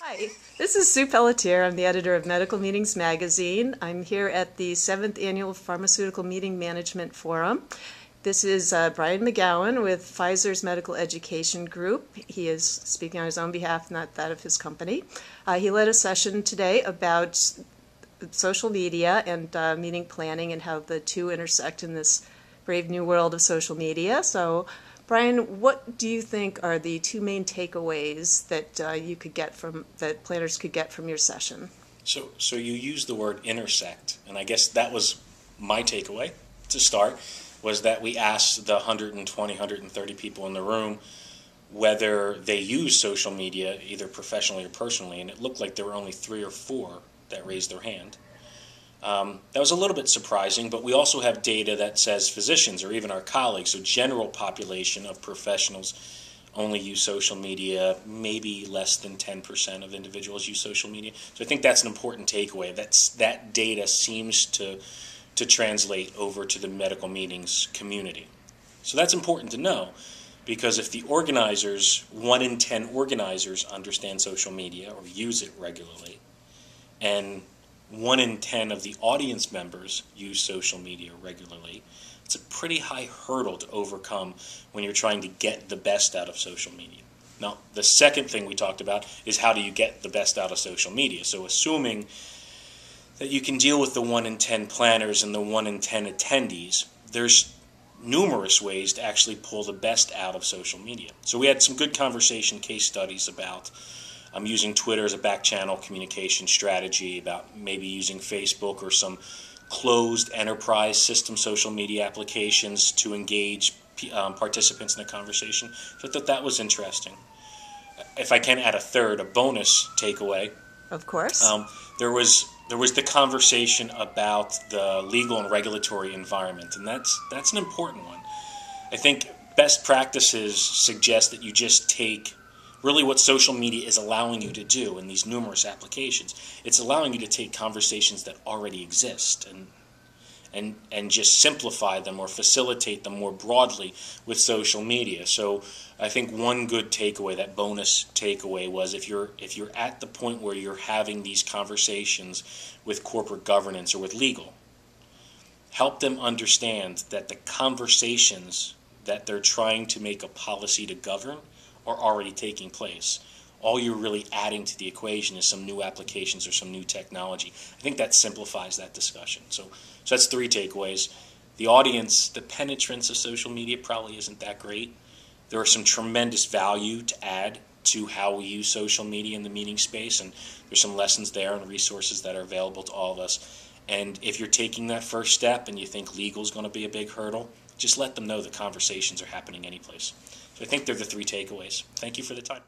Hi, this is Sue Pelletier. I'm the editor of Medical Meetings Magazine. I'm here at the 7th Annual Pharmaceutical Meeting Management Forum. This is Brian McGowan with Pfizer's Medical Education Group. He is speaking on his own behalf, not that of his company. He led a session today about social media and meeting planning and how the two intersect in this brave new world of social media. So, Brian, what do you think are the two main takeaways that you could get from that planners could get from your session? So you used the word intersect, and I guess that was my takeaway to start, was that we asked the 120, 130 people in the room whether they use social media, either professionally or personally, and it looked like there were only 3 or 4 that raised their hand. That was a little bit surprising, but we also have data that says physicians or even our colleagues, so general population of professionals, only use social media. Maybe less than 10% of individuals use social media. So I think that's an important takeaway. That data seems to translate over to the medical meetings community. So that's important to know, because if the organizers, 1 in 10 organizers, understand social media or use it regularly, and 1 in 10 of the audience members use social media regularly, it's a pretty high hurdle to overcome when you're trying to get the best out of social media. Now, the second thing we talked about is how do you get the best out of social media. So assuming that you can deal with the 1 in 10 planners and the 1 in 10 attendees, there's numerous ways to actually pull the best out of social media. So we had some good conversation case studies about using Twitter as a back channel communication strategy, about maybe using Facebook or some closed enterprise system social media applications to engage participants in a conversation. So I thought that was interesting. If I can add a bonus takeaway, Of course. there was the conversation about the legal and regulatory environment, and that's an important one. I think best practices suggest that you just take really what social media is allowing you to do in these numerous applications. It's allowing you to take conversations that already exist and just simplify them or facilitate them more broadly with social media. So I think one good takeaway, that bonus takeaway, was if you're at the point where you're having these conversations with corporate governance or with legal, help them understand that the conversations that they're trying to make a policy to govern are already taking place. All you're really adding to the equation is some new applications or some new technology. I think that simplifies that discussion. So that's 3 takeaways. The audience, the penetrance of social media probably isn't that great. There are some tremendous value to add to how we use social media in the meeting space, and there's some lessons there and resources that are available to all of us. And if you're taking that first step and you think legal is going to be a big hurdle, just let them know the conversations are happening anyplace. So I think they're the 3 takeaways. Thank you for the time.